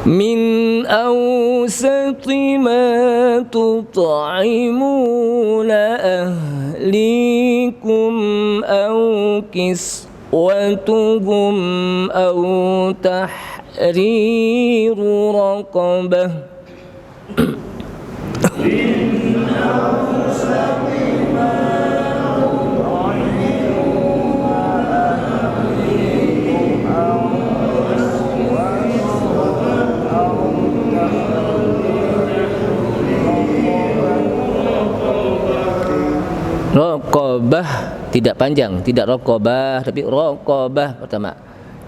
min awsati ma tut'imuna ahlikum aw kiswatuhum aw tahriru raqabah. Raqabah tidak panjang, tidak raqabah tapi raqabah pertama.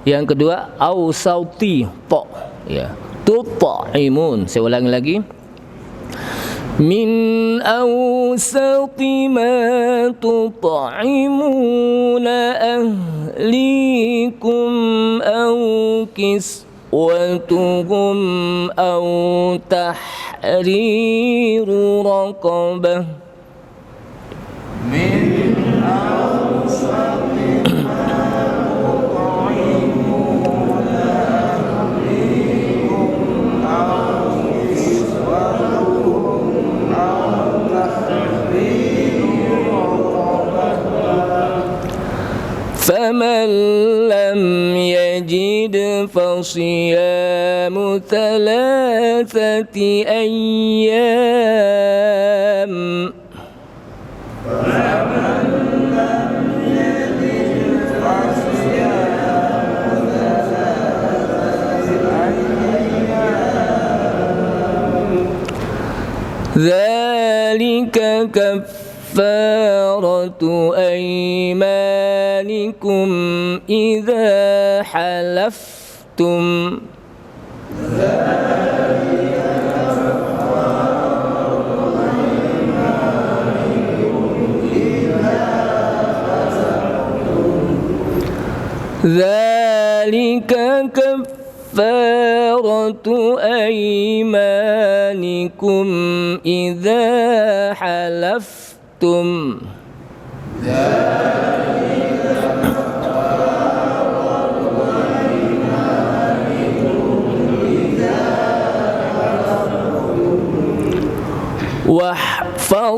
Yang kedua ausauti po ya. Tut'imun, saya ulangi lagi. Min awsati ma tut'imuna ahlikum aw kiswatuhum aw tahriru raqabah. Min awsati فمن لم يجد فصيام ثلاثة أيام ذلك كفارة أيمانكم إذا حلفتم ذلك كفارة أيمانكم إذا حلفتم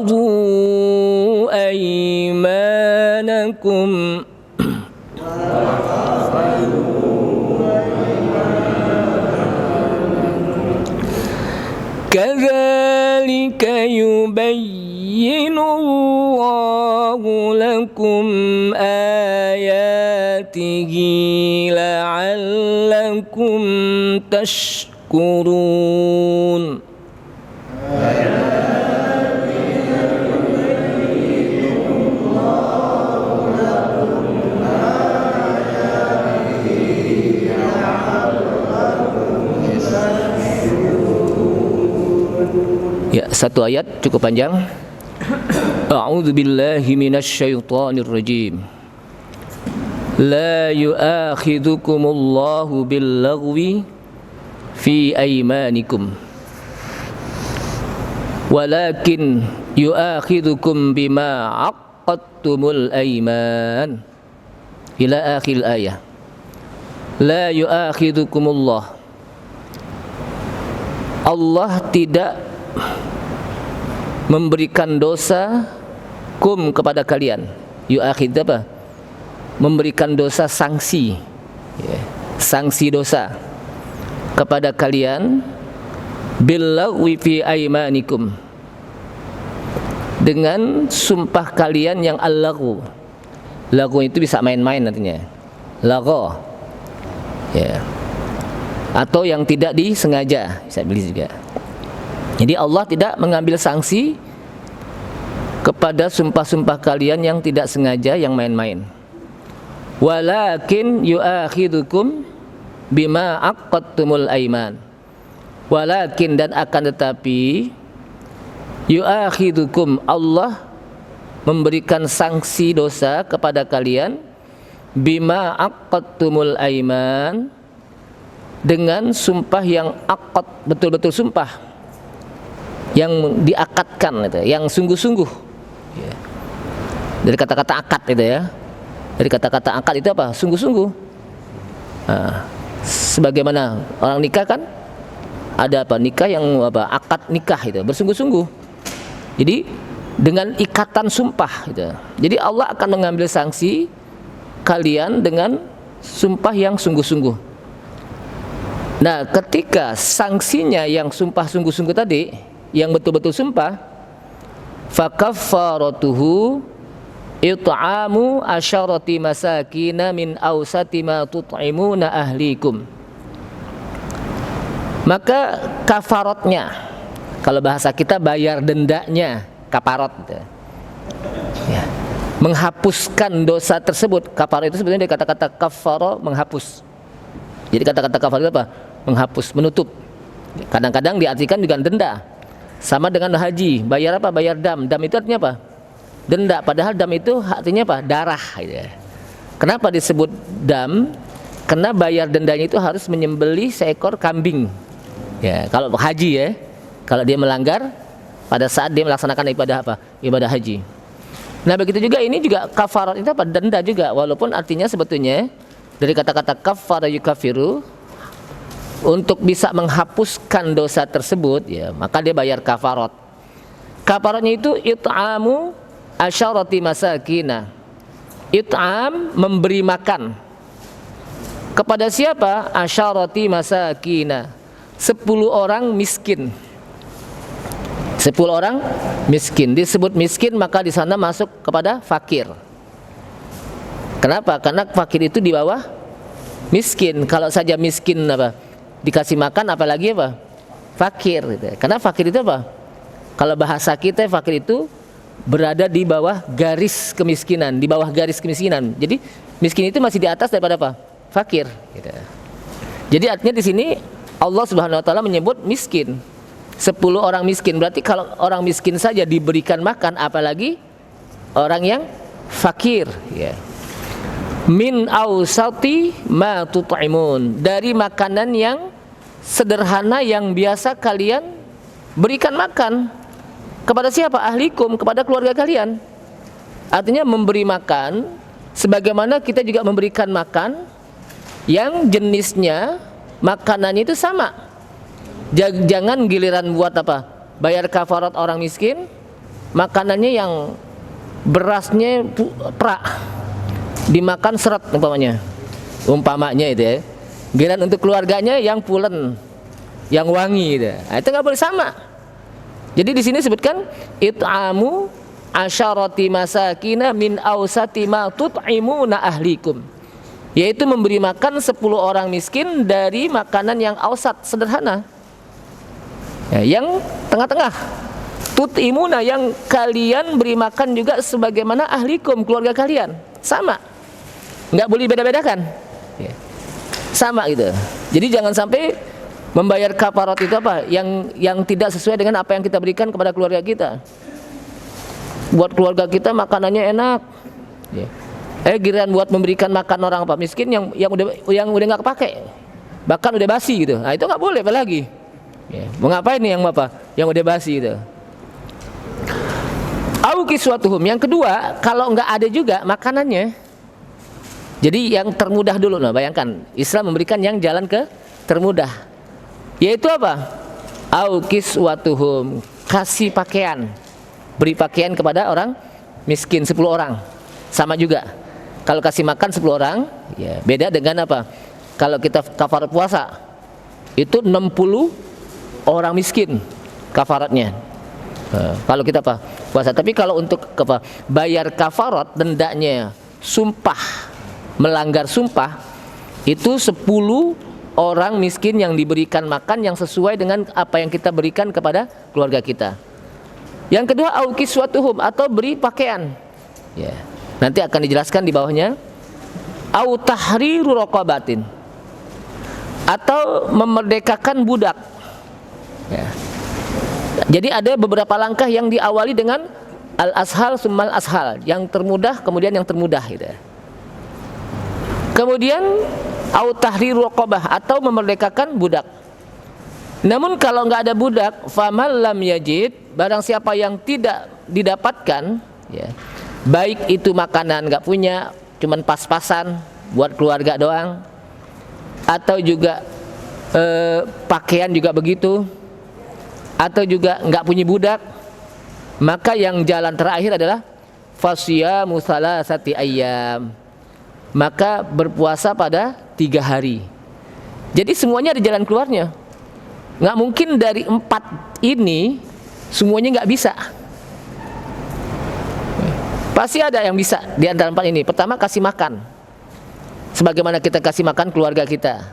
واحفظوا أيمانكم كذلك يبين الله لكم آياته لعلكم تشكرون. Ya, satu ayat cukup panjang. A'udzu billahi minasyaitonir rajim. La yu'akhidhukumullahu bil-laghwi fi aymanikum walakin yu'akhidhukum bima 'aqadtumul ayman. Ila akhir ayat. La yu'akhidhukumullah, Allah tidak memberikan dosa kum kepada kalian. Yu'akhid apa? Memberikan dosa, sanksi ya. Sanksi dosa kepada kalian bil-laghwi fi aymanikum, dengan sumpah kalian yang al-laghu. Laghu itu bisa main-main nantinya. Lagho ya. Atau yang tidak disengaja, bisa beli juga. Jadi Allah tidak mengambil sanksi kepada sumpah-sumpah kalian yang tidak sengaja, yang main-main. Walakin yu'akhidhukum bima aqadtumul aiman. Walakin, dan akan tetapi, yu'akhidhukum, Allah memberikan sanksi dosa kepada kalian bima aqadtumul aiman, dengan sumpah yang aqad, betul-betul sumpah yang diakatkan itu, yang sungguh-sungguh ya. Dari kata-kata akad itu ya. Dari kata-kata akad itu apa? Sungguh-sungguh. Nah, sebagaimana orang nikah kan ada apa, nikah yang apa, akad nikah itu bersungguh-sungguh. Jadi dengan ikatan sumpah gitu. Jadi Allah akan mengambil sanksi kalian dengan sumpah yang sungguh-sungguh. Nah, ketika sanksinya yang sumpah sungguh-sungguh tadi, yang betul-betul sumpah, fakaffaratuhu it'amu asyarati masakina min awsati ma tut'imuna ahlikum. Maka kafaratnya, kalau bahasa kita bayar dendanya, kafarat gitu. Ya. Menghapuskan dosa tersebut. Kafarat itu sebenarnya dari kata-kata kafara, menghapus. Jadi kata-kata kafarat itu apa? Menghapus, menutup. Kadang-kadang diartikan juga denda. Sama dengan haji, bayar apa? Bayar dam. Dam itu artinya apa? Denda. Padahal dam itu artinya apa? Darah gitu. Kenapa disebut dam? Karena bayar dendanya itu harus menyembelih seekor kambing. Ya, kalau haji ya. Kalau dia melanggar pada saat dia melaksanakan ibadah apa? Ibadah haji. Nah, begitu juga ini juga kafarat itu apa? Denda juga, walaupun artinya sebetulnya dari kata-kata kafara yukafiru, untuk bisa menghapuskan dosa tersebut ya, maka dia bayar kafarat. Kafaratnya itu it'amu asyarati masakina. It'am, memberi makan. Kepada siapa? Asyarati masakina. 10 orang miskin. 10 orang miskin. Disebut miskin maka di sana masuk kepada fakir. Kenapa? Karena fakir itu di bawah miskin. Kalau saja miskin apa? Dikasih makan, apalagi apa? Fakir gitu. Karena fakir itu apa? Kalau bahasa kita fakir itu berada di bawah garis kemiskinan, di bawah garis kemiskinan. Jadi miskin itu masih di atas daripada apa? Fakir gitu. Jadi artinya di sini Allah Subhanahu wa taala menyebut miskin. 10 orang miskin. Berarti kalau orang miskin saja diberikan makan, apalagi orang yang fakir ya. Min ausati ma tut'imun, dari makanan yang sederhana yang biasa kalian berikan makan. Kepada siapa? Ahlikum, kepada keluarga kalian. Artinya memberi makan sebagaimana kita juga memberikan makan yang jenisnya makanannya itu sama. Jangan giliran buat apa? Bayar kafarat orang miskin, makanannya yang berasnya pra, dimakan seret umpamanya itu ya. Giliran untuk keluarganya yang pulen, yang wangi gitu. Nah, itu nggak boleh sama. Jadi di sini sebutkan it'amu asyarati masakina min awsati ma tut'imuna ahlikum, yaitu memberi makan 10 orang miskin dari makanan yang ausat, sederhana ya, yang tengah-tengah. Tut'imuna, yang kalian beri makan juga sebagaimana ahlikum, keluarga kalian, sama, nggak boleh beda-bedakan ya. Sama gitu. Jadi jangan sampai membayar kafarat itu apa yang tidak sesuai dengan apa yang kita berikan kepada keluarga kita. Buat keluarga kita makanannya enak ya. Giliran buat memberikan makan orang apa miskin yang udah nggak kepake, bahkan udah basi gitu. Nah, itu nggak boleh apalagi ya. Mau ngapain nih yang udah basi itu? Au kiswatuhum. Yang kedua, kalau nggak ada juga makanannya, jadi yang termudah dulu. Nah, bayangkan Islam memberikan yang jalan ke termudah, yaitu apa? Au kiswatuhum, kasih pakaian, beri pakaian kepada orang miskin 10 orang. Sama juga. Kalau kasih makan 10 orang, ya beda dengan apa? Kalau kita kafarat puasa, itu 60 orang miskin kafaratnya. Kalau kita apa? Puasa. Tapi kalau untuk apa? Bayar kafarat, dendanya, sumpah, melanggar sumpah, itu 10 orang miskin yang diberikan makan yang sesuai dengan apa yang kita berikan kepada keluarga kita. Yang kedua, au kiswatuhum, atau beri pakaian ya. Nanti akan dijelaskan di bawahnya. Au tahriru raqabatin, atau memerdekakan budak ya. Jadi ada beberapa langkah yang diawali dengan al-ashal summal ashal, yang termudah kemudian yang termudah gitu. Kemudian au tahriru raqabah, atau memerdekakan budak. Namun kalau nggak ada budak, faman lam yajid, barang siapa yang tidak didapatkan ya, baik itu makanan nggak punya, cuman pas-pasan buat keluarga doang, atau juga pakaian juga begitu, atau juga nggak punya budak, maka yang jalan terakhir adalah fasyamu salasati ayyam, maka berpuasa pada 3 hari. Jadi semuanya ada jalan keluarnya. Nggak mungkin dari 4 ini semuanya nggak bisa. Pasti ada yang bisa di antara 4 ini. Pertama, kasih makan, sebagaimana kita kasih makan keluarga kita.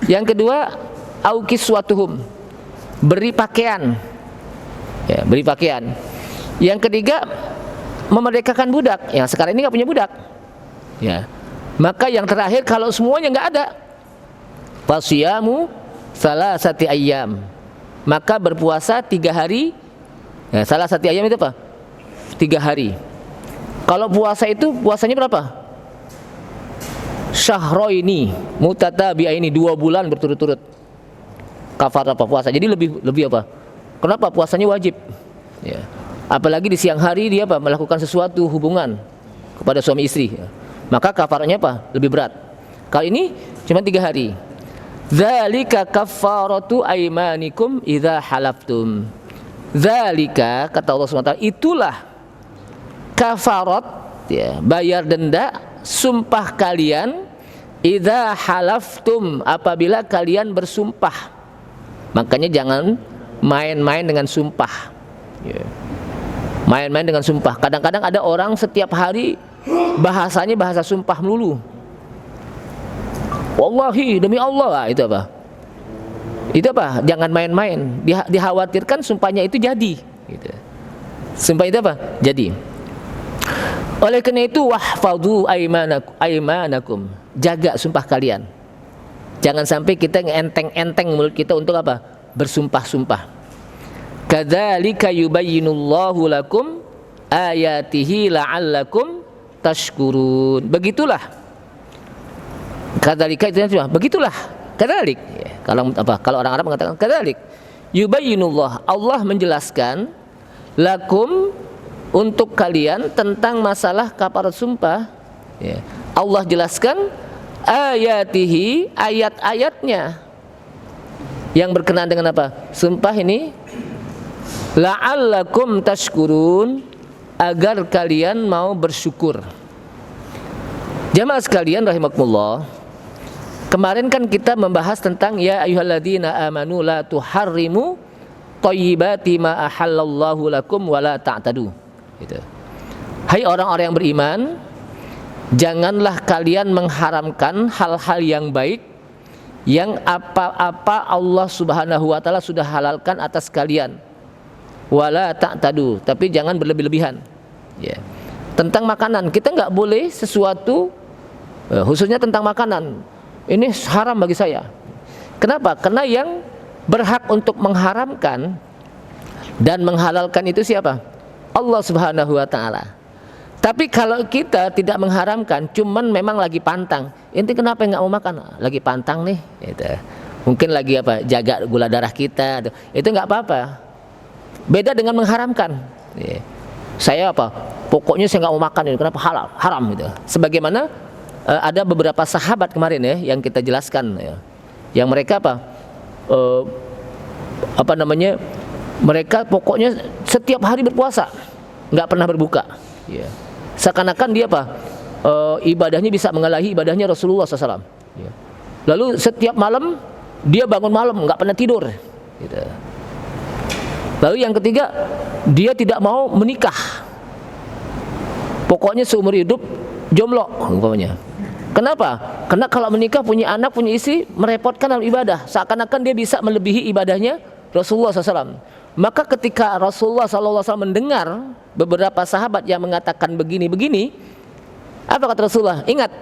Yang kedua, aukis suatuhum, beri pakaian, ya, beri pakaian. Yang ketiga, memerdekakan budak. Yang sekarang ini nggak punya budak, ya. Maka yang terakhir, kalau semuanya nggak ada, fasyamu salasati ayyam, maka berpuasa 3 hari. Ya, salasati ayyam itu apa? 3 hari. Kalau puasa itu puasanya berapa? Syahroini mutatabi'aini, 2 bulan berturut-turut. Kafar apa puasa. Jadi lebih apa? Kenapa puasanya wajib? Ya. Apalagi di siang hari dia apa? Melakukan sesuatu hubungan kepada suami istri. Ya. Maka kafarnya apa? Lebih berat. Kali ini cuma 3 hari. Dzalika kaffaratu aymanikum idza halaftum. Dzalika, kata Allah SWT, itulah kafarat, ya, bayar denda sumpah kalian, idza halaftum, apabila kalian bersumpah. Makanya jangan main-main dengan sumpah, ya. Main-main dengan sumpah. Kadang-kadang ada orang setiap hari bahasanya bahasa sumpah melulu. Wallahi, demi Allah, itu apa? Itu apa? Jangan main-main. Dikhawatirkan sumpahnya itu jadi, gitu. Sumpah itu apa? Jadi. Oleh karena itu, wahfadhu aymanakum, jaga sumpah kalian. Jangan sampai kita enteng-enteng mulut kita untuk apa? Bersumpah-sumpah. Kadzalika yubayyinullahu lakum ayatihi la'allakum tashkurun. Begitulah. Kadzalika itu cuma begitulah. Kadzalik. Ya, kalau orang Arab mengatakan kadzalik. Yubayyinullah, Allah menjelaskan, lakum, untuk kalian, tentang masalah kafarat sumpah, ya. Allah jelaskan ayatihi, ayat-ayatnya yang berkenaan dengan apa? Sumpah ini, la'allakum tashkurun, agar kalian mau bersyukur. Jamaah sekalian rahimakumullah, kemarin kan kita membahas tentang ya ayyuhalladzina amanu la tuharrimu thayyibati ma ahallallahu lakum wa la ta'tadu. Gitu. Hai orang-orang yang beriman, janganlah kalian mengharamkan hal-hal yang baik yang apa-apa Allah Subhanahu wa taala sudah halalkan atas kalian. Wala ta'tadu, tapi jangan berlebih-lebihan. Ya. Tentang makanan, kita nggak boleh sesuatu, khususnya tentang makanan, ini haram bagi saya. Kenapa? Karena yang berhak untuk mengharamkan dan menghalalkan itu siapa? Allah Subhanahu wa taala. Tapi kalau kita tidak mengharamkan, cuman memang lagi pantang, inti kenapa nggak mau makan? Lagi pantang nih, gitu. Mungkin lagi apa? Jaga gula darah kita, itu nggak apa-apa. Beda dengan mengharamkan. Ya. Saya apa? Pokoknya saya nggak mau makan ini, kenapa? Haram gitu. Sebagaimana ada beberapa sahabat kemarin ya yang kita jelaskan, ya, yang mereka apa namanya? Mereka pokoknya setiap hari berpuasa, nggak pernah berbuka. Ya. Seakan-akan dia apa? Ibadahnya bisa mengalahi ibadahnya Rasulullah SAW. Ya. Lalu setiap malam dia bangun malam, nggak pernah tidur. Gitu. Lalu yang ketiga, dia tidak mau menikah. Pokoknya seumur hidup jomblo, umpamanya. Kenapa? Karena kalau menikah, punya anak, punya istri, merepotkan dalam ibadah. Seakan-akan dia bisa melebihi ibadahnya Rasulullah SAW. Maka ketika Rasulullah SAW mendengar beberapa sahabat yang mengatakan begini-begini, apa kata Rasulullah? Ingat,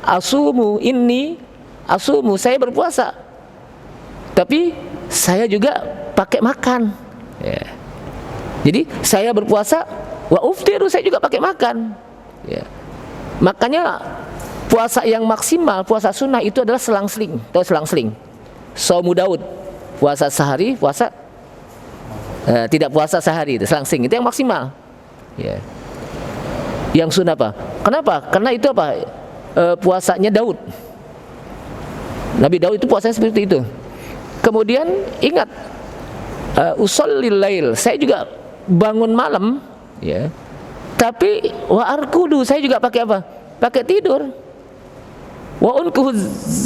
asumu, saya berpuasa, tapi saya juga pakai makan. Ya. Jadi saya berpuasa, wa uftiru, saya juga pakai makan. Ya. Makanya puasa yang maksimal, puasa sunnah itu adalah selang-seling. Tahu selang-seling? Saumu Daud, puasa sehari, puasa tidak puasa sehari, itu selang-seling, itu yang maksimal. Ya. Yang sunnah apa? Kenapa? Karena itu apa? Puasanya Daud. Nabi Daud itu puasanya seperti itu. Kemudian ingat, usallil lail, saya juga bangun malam, ya. Tapi wa arkudu, saya juga pakai apa? Pakai tidur. Wa unkuhu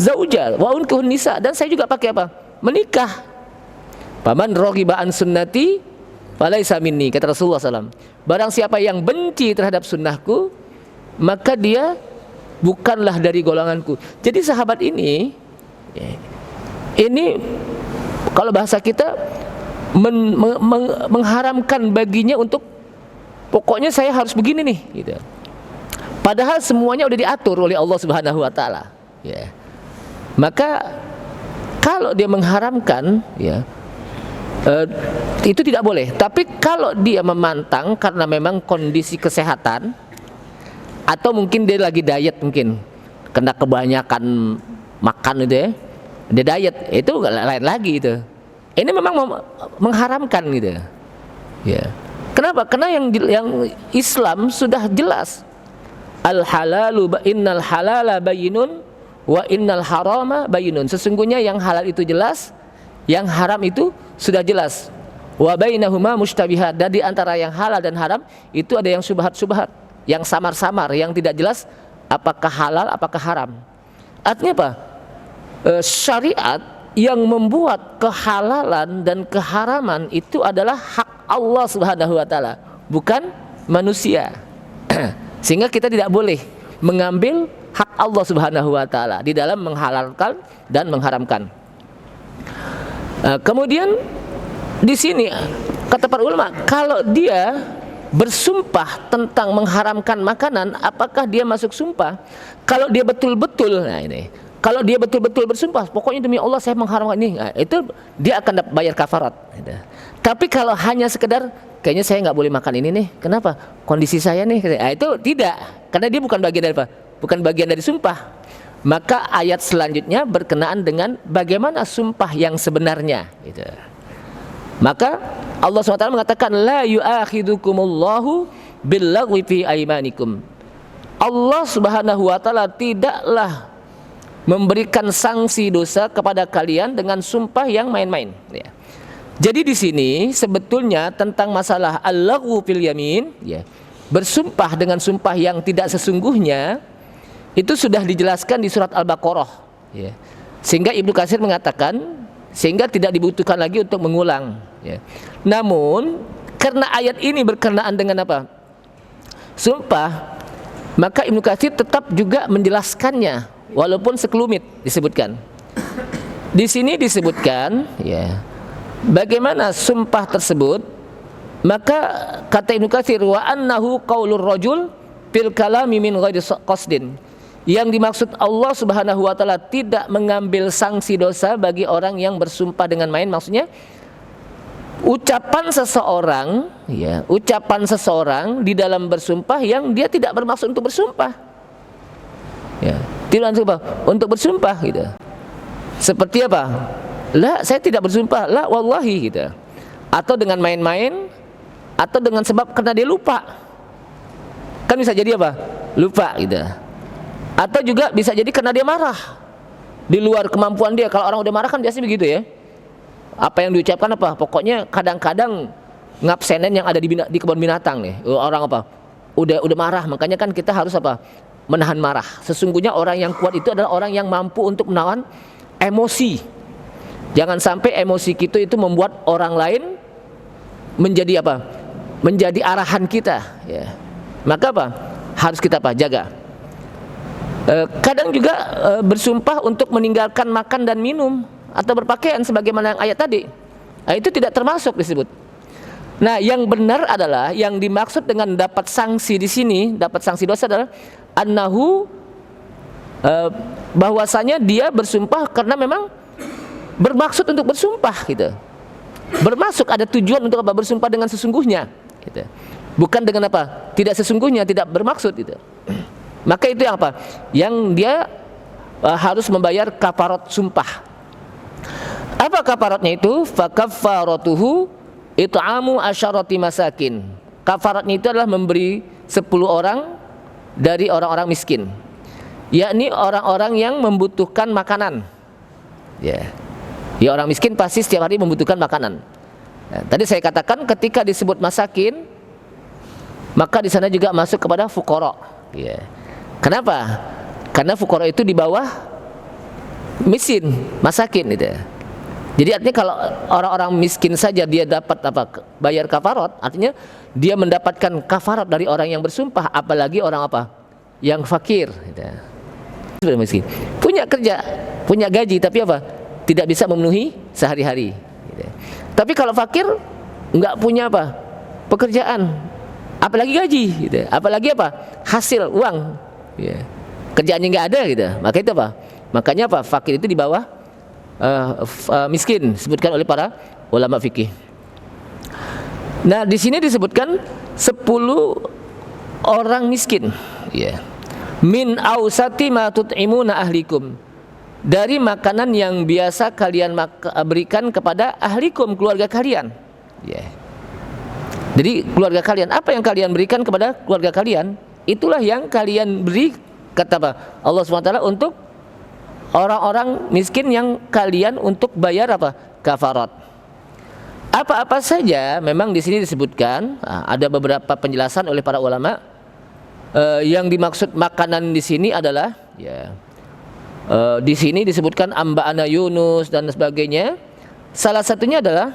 zauja, wa unkuhu nisa, dan saya juga pakai apa? Menikah. Paman raghiba an sunnati falaisa minni, kata Rasulullah SAW. Barang siapa yang benci terhadap sunnahku, maka dia bukanlah dari golonganku. Jadi sahabat ini kalau bahasa kita mengharamkan baginya untuk pokoknya saya harus begini nih, gitu. Padahal semuanya udah diatur oleh Allah Subhanahu wa taala, ya. Maka kalau dia mengharamkan, ya, itu tidak boleh. Tapi kalau dia memantang karena memang kondisi kesehatan, atau mungkin dia lagi diet, mungkin kena kebanyakan makan itu ya, dia diet, itu lain lagi itu. Ini memang mengharamkan gitu, ya. Kenapa? Karena yang Islam sudah jelas. Innal halala bayyinun wa innal harama bayyinun. Sesungguhnya yang halal itu jelas, yang haram itu sudah jelas. Wa bainahuma mushtabihat. Dan di antara yang halal dan haram itu ada yang syubhat-syubhat, yang samar-samar, yang tidak jelas apakah halal apakah haram. Artinya apa? Syariat yang membuat kehalalan dan keharaman itu adalah hak Allah Subhanahu wa taala, bukan manusia. Sehingga kita tidak boleh mengambil hak Allah Subhanahu wa taala di dalam menghalalkan dan mengharamkan. Kemudian di sini kata para ulama, kalau dia bersumpah tentang mengharamkan makanan, apakah dia masuk sumpah? Kalau dia betul-betul, kalau dia betul-betul bersumpah, pokoknya demi Allah saya mengharamkan ini, itu dia akan bayar kafarat. Tapi kalau hanya sekedar kayaknya saya nggak boleh makan ini nih, kenapa? Kondisi saya nih, itu tidak, karena dia bukan bagian dari apa? Bukan bagian dari sumpah. Maka ayat selanjutnya berkenaan dengan bagaimana sumpah yang sebenarnya. Gitu. Maka Allah SWT mengatakan la yu'akhidukumullahu billaghwi fi aimanikum. Allah Subhanahu wa taala tidaklah memberikan sanksi dosa kepada kalian dengan sumpah yang main-main, ya. Jadi di sini sebetulnya tentang masalah al-laghwu fil yamin, ya, bersumpah dengan sumpah yang tidak sesungguhnya, itu sudah dijelaskan di surat Al-Baqarah, ya. Sehingga Ibnu Katsir mengatakan sehingga tidak dibutuhkan lagi untuk mengulang, ya. Namun karena ayat ini berkenaan dengan apa? Sumpah, maka Ibnu Katsir tetap juga menjelaskannya walaupun sekelumit disebutkan. Di sini disebutkan, ya, bagaimana sumpah tersebut. Maka kata Ibnu Katsir, wa annahu qaulur rajul fil kalami min ghairi qasdin. Yang dimaksud Allah Subhanahu wa taala tidak mengambil sanksi dosa bagi orang yang bersumpah dengan main, maksudnya ucapan seseorang, ya, ucapan seseorang di dalam bersumpah yang dia tidak bermaksud untuk bersumpah, ya, tidak untuk bersumpah, gitu. Seperti apa? La, saya tidak bersumpah, la wallahi, gitu. Atau dengan main-main, atau dengan sebab karena dia lupa. Kan bisa jadi apa? Lupa, gitu. Atau juga bisa jadi karena dia marah, di luar kemampuan dia. Kalau orang udah marah kan biasanya begitu, ya. Apa yang diucapkan apa? Pokoknya kadang-kadang ngabsenen yang ada di kebun binatang nih. Orang apa? Udah marah, makanya kan kita harus apa? Menahan marah. Sesungguhnya orang yang kuat itu adalah orang yang mampu untuk menahan emosi. Jangan sampai emosi kita itu membuat orang lain menjadi apa? Menjadi arahan kita, ya. Maka apa? Harus kita apa? Jaga. Kadang juga bersumpah untuk meninggalkan makan dan minum atau berpakaian sebagaimana yang ayat tadi. Itu tidak termasuk disebut. Nah, yang benar adalah yang dimaksud dengan dapat sanksi di sini, dapat sanksi dosa adalah annahu, bahwasanya dia bersumpah karena memang bermaksud untuk bersumpah, gitu. Bermaksud ada tujuan untuk apa? Bersumpah dengan sesungguhnya, gitu. Bukan dengan apa? Tidak sesungguhnya, tidak bermaksud, gitu. Maka itu yang apa? Yang dia harus membayar kafarat sumpah. Apa kafaratnya itu? Fakaffaratuhu it'amu asyarati masakin. Kafaratnya itu adalah memberi 10 orang dari orang-orang miskin, yakni orang-orang yang membutuhkan makanan. Ya. Ya, orang miskin pasti setiap hari membutuhkan makanan. Nah, tadi saya katakan ketika disebut masakin, maka di sana juga masuk kepada fuqara. Ya. Kenapa? Karena fuqara itu di bawah miskin, masakin gitu. Jadi artinya kalau orang-orang miskin saja dia dapat apa? Bayar kafarat, artinya dia mendapatkan kafarat dari orang yang bersumpah, apalagi orang apa? Yang fakir gitu. Sudah miskin. Punya kerja, punya gaji, tapi apa? Tidak bisa memenuhi sehari-hari gitu. Tapi kalau fakir nggak punya apa? Pekerjaan, apalagi gaji gitu. Apalagi apa? Hasil uang ya. Kerjaannya nggak ada gitu. Maka itu apa? Makanya apa? Fakir itu di bawah miskin, disebutkan oleh para ulama fikih. Nah, di sini disebutkan 10 orang miskin ya. Min ausati ma tut'imuna ahlikum, dari makanan yang biasa kalian berikan kepada ahlikum, keluarga kalian ya. Jadi keluarga kalian, apa yang kalian berikan kepada keluarga kalian, itulah yang kalian beri, kata apa? Allah SWT, untuk orang-orang miskin yang kalian untuk bayar apa? Kafarat. Apa-apa saja memang di sini disebutkan. Ada beberapa penjelasan oleh para ulama. Yang dimaksud makanan di sini adalah ya, di sini disebutkan amba'ana Yunus dan sebagainya. Salah satunya adalah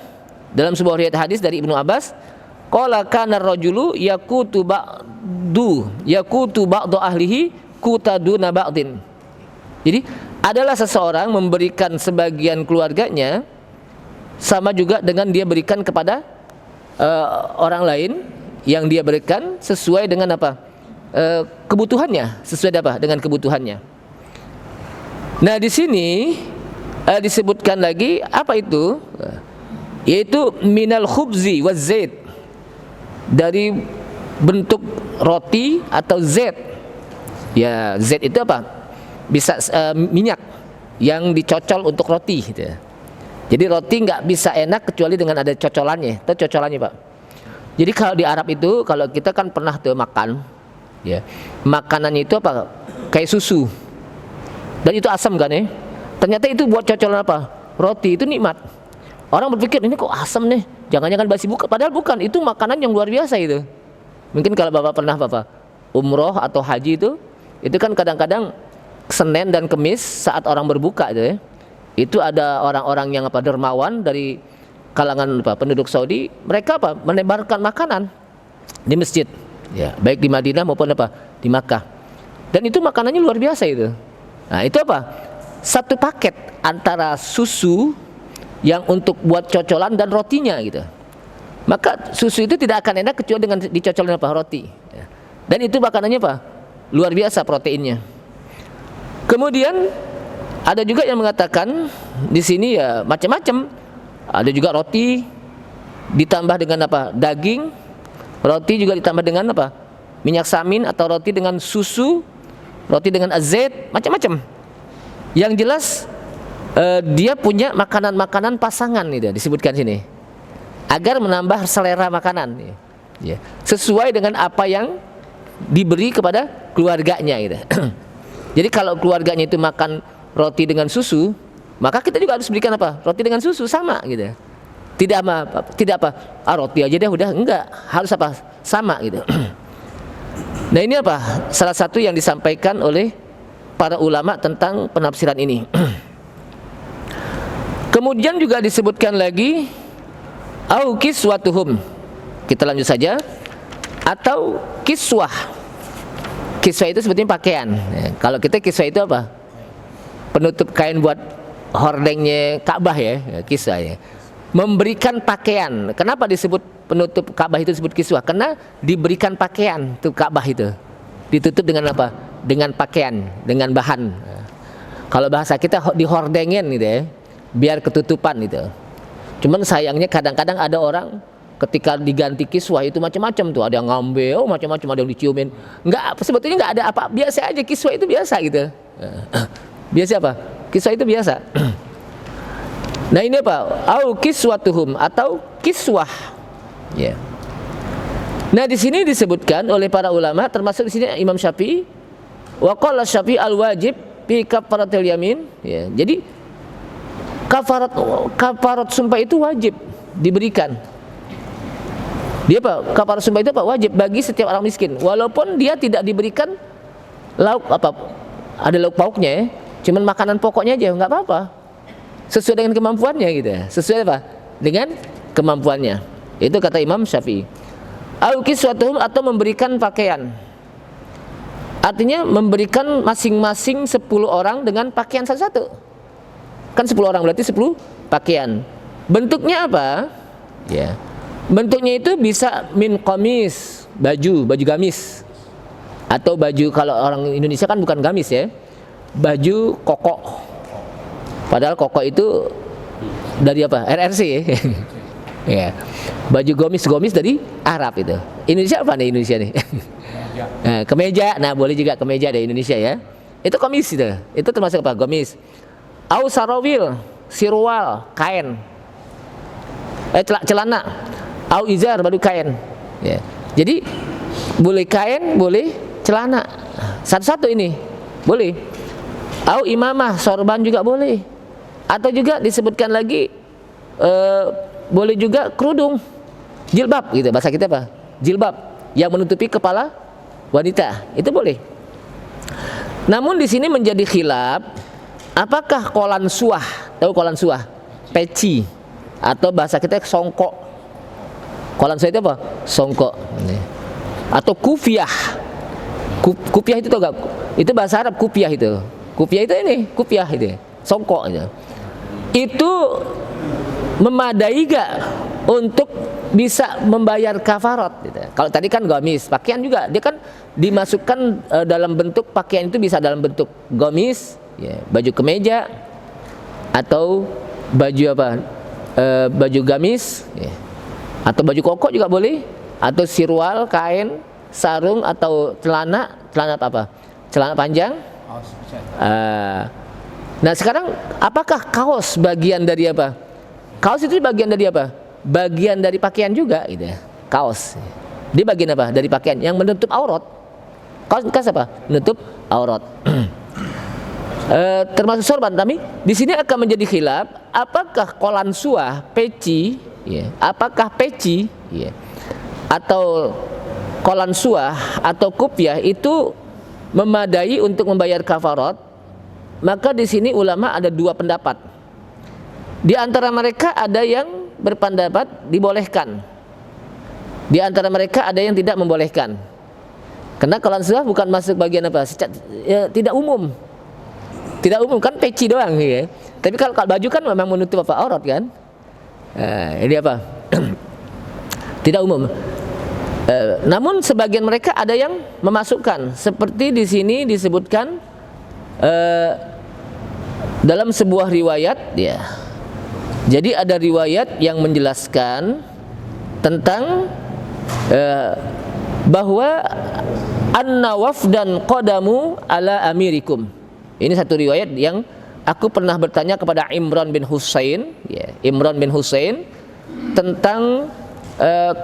dalam sebuah riwayat hadis dari Ibnu Abbas, qala kana ar-rajulu yakutu ba'du ahlihi kutaduna ba'din. Jadi adalah seseorang memberikan sebagian keluarganya sama juga dengan dia berikan kepada orang lain, yang dia berikan sesuai dengan apa? Kebutuhannya, sesuai apa? Dengan kebutuhannya. Nah, di sini disebutkan lagi apa itu? Yaitu minal khubzi waz zait, dari bentuk roti atau zait. Ya, zait itu apa? Bisa minyak yang dicocol untuk roti gitu. Jadi roti nggak bisa enak kecuali dengan ada cocolannya. Itu cocolannya, Pak. Jadi kalau di Arab itu, kalau kita kan pernah tuh makan ya, makanannya itu apa? Kayak susu. Dan itu asam kan ya? Ternyata itu buat cocolan apa? Roti. Itu nikmat. Orang berpikir ini kok asam nih? Jangan-jangan basi, bukan. Padahal bukan. Itu makanan yang luar biasa itu. Mungkin kalau Bapak pernah umroh atau haji itu kan kadang-kadang Senin dan Kemis saat orang berbuka itu ya. Itu ada orang-orang yang dermawan dari kalangan penduduk Saudi. Mereka menebarkan makanan di masjid. Ya, baik di Madinah maupun di Makkah. Dan itu makanannya luar biasa itu. Nah, itu satu paket antara susu yang untuk buat cocolan dan rotinya gitu. Maka susu itu tidak akan enak kecuali dengan dicocolin roti. Ya. Dan itu makanannya luar biasa proteinnya. Kemudian ada juga yang mengatakan di sini ya macam-macam. Ada juga roti ditambah dengan daging. Roti juga ditambah dengan minyak samin, atau roti dengan susu, roti dengan azet, macam-macam. Yang jelas dia punya makanan-makanan pasangan itu disebutkan sini, agar menambah selera makanan ya, sesuai dengan apa yang diberi kepada keluarganya gitu. Jadi kalau keluarganya itu makan roti dengan susu, maka kita juga harus berikan roti dengan susu sama gitu. Tidak roti aja deh udah, enggak, harus sama gitu. Nah, ini salah satu yang disampaikan oleh para ulama tentang penafsiran ini. Kemudian juga disebutkan lagi au kiswatuhum. Kita lanjut saja. Atau kiswah. Kiswah itu sebetulnya pakaian ya. Kalau kita kiswah itu penutup kain buat hordengnya Ka'bah ya, kiswah ya. Memberikan pakaian. Kenapa disebut penutup Ka'bah itu disebut kiswah? Karena diberikan pakaian tuh Ka'bah itu. Ditutup dengan dengan pakaian, dengan bahan. Kalau bahasa kita dihordengin gitu ya, biar ketutupan gitu. Cuman sayangnya kadang-kadang ada orang ketika diganti kiswah itu macam-macam tuh, ada yang ngambil, macam-macam, ada yang diciumin. Enggak, sebetulnya enggak ada biasa aja, kiswah itu biasa gitu. Biasa kiswah itu biasa. Nah, ini au kiswatuhum, atau kiswah ya. Nah, di sini disebutkan oleh para ulama, termasuk di sini Imam Syafi'i, wa qala Syafi'i al-wajib fi kafaratil yamin ya. Jadi kafarat sumpah itu wajib diberikan. Dia apa? Kafarat sumpah itu apa? Wajib bagi setiap orang miskin. Walaupun dia tidak diberikan lauk apa, ada lauk pauknya ya, cuman makanan pokoknya aja nggak apa-apa. Sesuai dengan kemampuannya gitu ya. Sesuai apa? Dengan kemampuannya. Itu kata Imam Syafi'i. Au kiswatuhum, atau memberikan pakaian. Artinya memberikan masing-masing 10 orang dengan pakaian satu-satu. Kan 10 orang berarti 10 pakaian. Bentuknya apa? Ya. Bentuknya itu bisa min qamis, baju gamis. Atau baju, kalau orang Indonesia kan bukan gamis ya. Baju koko. Padahal koko itu dari apa? RRC ya. Ya. Baju gomis dari Arab itu. Indonesia apa nih Indonesia nih? Nah, kemeja. Nah, boleh juga kemeja dari Indonesia ya. Itu komis itu. Itu termasuk apa? Gomis. Au sarawil, sirwal, kain. Celana. Au izar, baru kain. Ya. Jadi boleh kain, boleh celana. Satu-satu ini. Boleh. Au imamah, sorban juga boleh. Atau juga disebutkan lagi boleh juga kerudung, jilbab gitu, bahasa kita apa? Jilbab yang menutupi kepala wanita, itu boleh. Namun di sini menjadi khilaf, apakah kolan suah, tahu kolan suah? Peci, atau bahasa kita songkok. Kolan suah itu apa? Songkok. Atau kufiah. Kufiah itu tahu gak? Itu bahasa Arab kufiah itu. Kufiah itu ini, kufiah itu. Songkok aja. Itu memadai gak untuk bisa membayar kafarat gitu. Kalau tadi kan gamis, pakaian juga dia kan dimasukkan dalam bentuk pakaian, itu bisa dalam bentuk gamis, ya, baju kemeja, atau baju apa? Baju gamis, ya. Atau baju koko juga boleh, atau sirwal, kain, sarung, atau celana apa? Celana panjang. Nah sekarang apakah kaos bagian dari apa? Kaos itu bagian dari apa? Bagian dari pakaian juga gitu ya. Kaos. Dia bagian apa? Dari pakaian yang menutup aurat. Kaos apa? Menutup aurat. Termasuk sorban, tapi di sini akan menjadi khilaf, apakah kolan suah, peci, ya, apakah peci, ya, atau kolan suah atau kupiah itu memadai untuk membayar kafarat? Maka di sini ulama ada dua pendapat. Di antara mereka ada yang berpendapat dibolehkan. Di antara mereka ada yang tidak membolehkan. Karena kolan suah bukan masuk bagian apa? Ya, tidak umum. Tidak umum kan, peci doang ya. Tapi kalau baju kan memang menutup apa? Aurat kan? Ini apa? Tidak umum. Namun sebagian mereka ada yang memasukkan, seperti di sini disebutkan dalam sebuah riwayat, ya. Jadi ada riwayat yang menjelaskan tentang bahwa anna wafdan qadamu ala amirikum. Ini satu riwayat yang aku pernah bertanya kepada Imran bin Husain, ya, Imran bin Husain, tentang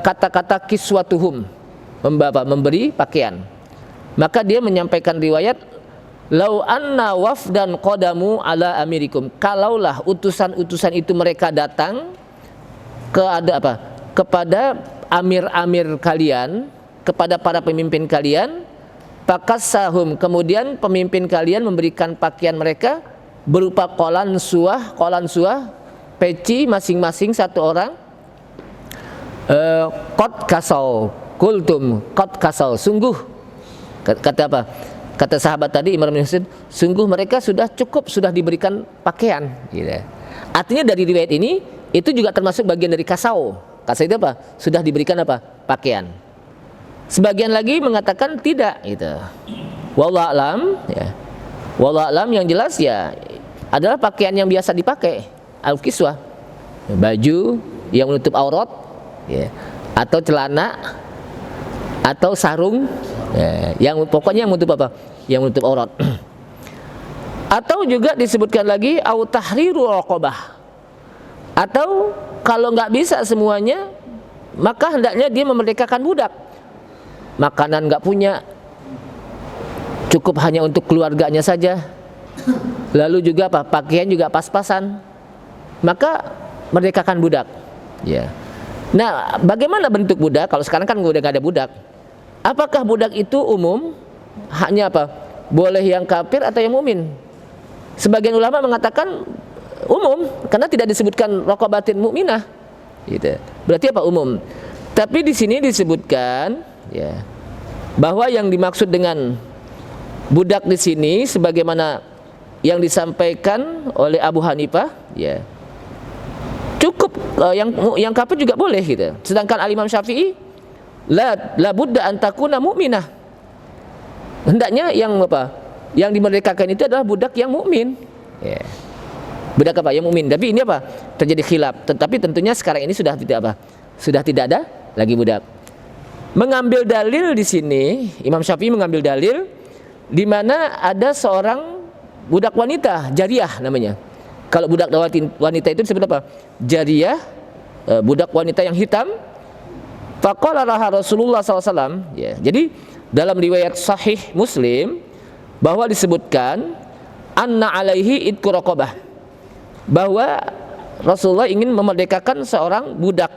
kata-kata kiswatuhum, memberi pakaian. Maka dia menyampaikan riwayat, lau anna wafdan qadamu ala amirikum, kalaulah utusan-utusan itu mereka datang kepada amir-amir kalian, kepada para pemimpin kalian, fakassahum, kemudian pemimpin kalian memberikan pakaian mereka berupa kolan suah, peci masing-masing satu orang. Qad kasau kultum, qad kasau, sungguh, kata apa? Kata sahabat tadi Imran bin Husain, sungguh mereka sudah cukup, sudah diberikan pakaian gitu. Artinya dari riwayat ini itu juga termasuk bagian dari kasau. Kasau itu apa? Sudah diberikan apa? Pakaian. Sebagian lagi mengatakan tidak gitu. Wallahu a'lam, ya. Wallahu a'lam, yang jelas ya adalah pakaian yang biasa dipakai, al-kiswah. Baju yang menutup aurat, ya, atau celana atau sarung, ya, yang pokoknya yang menutup apa? Yang menutup aurat. Atau juga disebutkan lagi au tahriru raqabah. Atau kalau nggak bisa semuanya, maka hendaknya dia memerdekakan budak. Makanan nggak punya, cukup hanya untuk keluarganya saja. Lalu juga apa? Pakaian juga pas-pasan. maka merdekakan budak. Ya. Nah, bagaimana bentuk budak? Kalau sekarang kan udah gak ada budak. Apakah budak itu umum? Hanya apa? Boleh yang kafir atau yang mukmin? Sebagian ulama mengatakan umum, karena tidak disebutkan raqabatin mukminah. Gitu. Berarti apa? Umum. Tapi di sini disebutkan, ya, bahwa yang dimaksud dengan budak di sini, sebagaimana yang disampaikan oleh Abu Hanifah, ya, cukup yang kafir juga boleh gitu. Sedangkan Al-Imam Syafi'i la budda an takuna mu'minah. Hendaknya yang apa? Yang dimerdekakan itu adalah budak yang mukmin. Ya. Budak apa? Yang mukmin. Tapi ini apa? Terjadi khilaf. Tetapi tentunya sekarang ini sudah tidak apa? Sudah tidak ada lagi budak. Mengambil dalil di sini, Imam Syafi'i mengambil dalil di mana ada seorang budak wanita, jariyah namanya. Kalau budak wanita itu disebut apa? Jariyah, budak wanita yang hitam. Faqala laha Rasulullah SAW. Ya. Jadi dalam riwayat Sahih Muslim bahwa disebutkan anna alaihi idku raqabah, bahwa Rasulullah ingin memerdekakan seorang budak.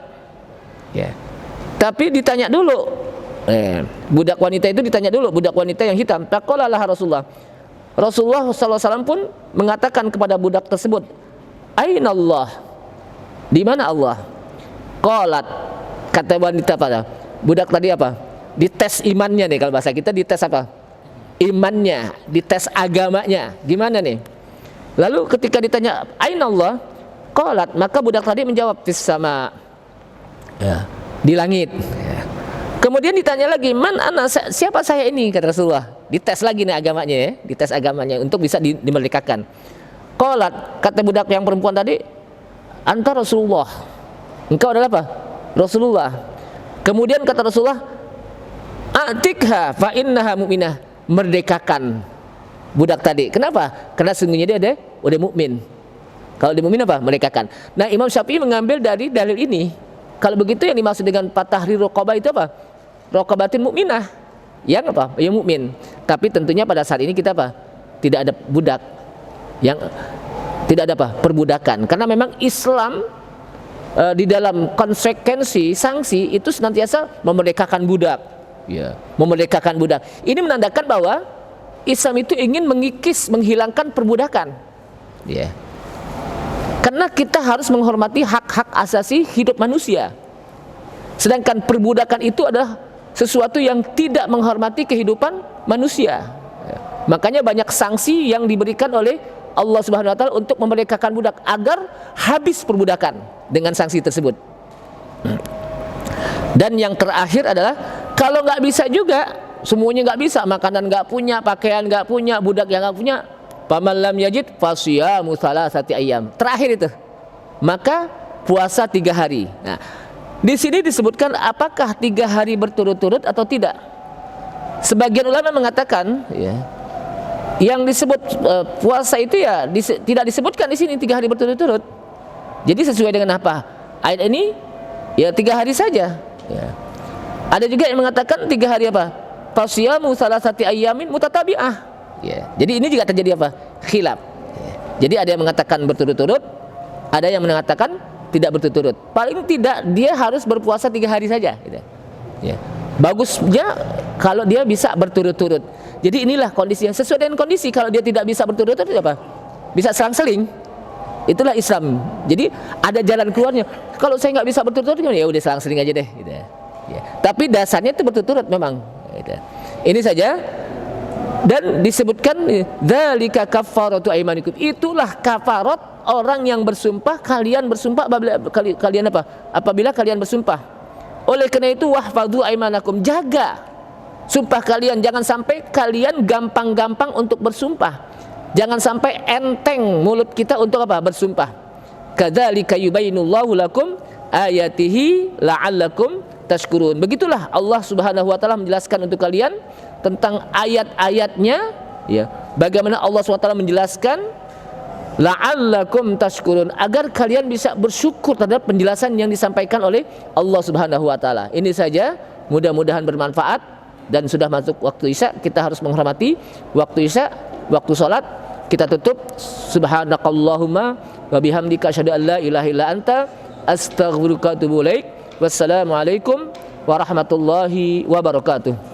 Ya. Tapi ditanya dulu, budak wanita itu ditanya dulu, budak wanita yang hitam. Faqala laha Rasulullah SAW pun mengatakan kepada budak tersebut, Aina Allah? Di mana Allah? Qalat, kata wanita pada budak tadi apa? Dites imannya nih, kalau bahasa kita dites apa? Imannya, dites agamanya. Gimana nih? Lalu ketika ditanya Aina Allah? Qalat, maka budak tadi menjawab fis sama, ya, di langit. Ya. Kemudian ditanya lagi, man ana, siapa saya ini, kata Rasulullah. Dites lagi nih agamanya, ya, dites agamanya untuk bisa dimerdekakan. Qalat, kata budak yang perempuan tadi, anta Rasulullah. Engkau adalah apa? Rasulullah. Kemudian kata Rasulullah, atikha fa innaha mu'minah. Merdekakan budak tadi. Kenapa? Karena sesungguhnya dia udah mukmin. Kalau dia mukmin apa? Merdekakan. Nah, Imam Syafi'i mengambil dari dalil ini. Kalau begitu yang dimaksud dengan fatahrir raqabah itu apa? Raqabatin mukminah. Yang apa? Yang mukmin. Tapi tentunya pada saat ini kita apa? Tidak ada budak. Yang tidak ada apa? Perbudakan. Karena memang Islam di dalam konsekuensi sanksi itu senantiasa memerdekakan budak. Ya, memerdekakan budak. Ini menandakan bahwa Islam itu ingin mengikis, menghilangkan perbudakan. Ya. Karena kita harus menghormati hak-hak asasi hidup manusia. Sedangkan perbudakan itu adalah sesuatu yang tidak menghormati kehidupan manusia. Ya. Makanya banyak sanksi yang diberikan oleh Allah Subhanahu wa taala untuk memerdekakan budak agar habis perbudakan dengan sanksi tersebut. Dan yang terakhir adalah kalau nggak bisa juga, semuanya nggak bisa, makanan nggak punya, pakaian nggak punya, budak yang nggak punya, faman lam yajid fasiyamu salasati ayyam. Terakhir itu, maka puasa 3 hari. Nah, di sini disebutkan apakah 3 hari berturut-turut atau tidak. Sebagian ulama mengatakan, ya, yang disebut puasa itu ya tidak disebutkan di sini 3 hari berturut-turut. Jadi sesuai dengan apa? Ayat ini ya 3 hari saja. Ya. Ada juga yang mengatakan 3 hari apa? Fasiyamu salasati ayyamin mutatabi'ah. Ya. Jadi ini juga terjadi apa? Khilaf. Ya. Jadi ada yang mengatakan berturut-turut, ada yang mengatakan tidak berturut-turut. Paling tidak dia harus berpuasa 3 hari saja. Gitu. Ya. Bagusnya kalau dia bisa berturut-turut. Jadi inilah kondisi yang sesuai dengan kondisi. Kalau dia tidak bisa berturut-turut apa? Bisa selang-seling. Itulah Islam. Jadi ada jalan keluarnya. Kalau saya nggak bisa berturut-turut, ya udah selang-seling aja deh. Gitu. Ya. Tapi dasarnya itu berturut-turut memang. Gitu. Ini saja. Dan disebutkan dzalika kafaratu aimanikum. Itulah kafarat orang yang bersumpah. Kalian bersumpah kalian apa? Apabila kalian bersumpah. Oleh karena itu wahfadzu aimanakum, jaga sumpah kalian, jangan sampai kalian gampang-gampang untuk bersumpah. Jangan sampai enteng mulut kita untuk apa? Bersumpah. Kadzalika yubayyinullahu lakum ayatihi la'allakum tashkurun. Begitulah Allah Subhanahu wa taala menjelaskan untuk kalian tentang ayat-ayatnya, ya. Bagaimana Allah Subhanahu wa taala menjelaskan la'allakum tashkurun, agar kalian bisa bersyukur terhadap penjelasan yang disampaikan oleh Allah Subhanahu wa taala. Ini saja, mudah-mudahan bermanfaat. Dan sudah masuk waktu Isya, kita harus menghormati waktu Isya, waktu sholat. kita tutup. Subhanakallahumma wa bihamdika asyhadu an la ilaha illa anta astaghfiruka wa atubu ilaik. Wassalamualaikum warahmatullahi wabarakatuh.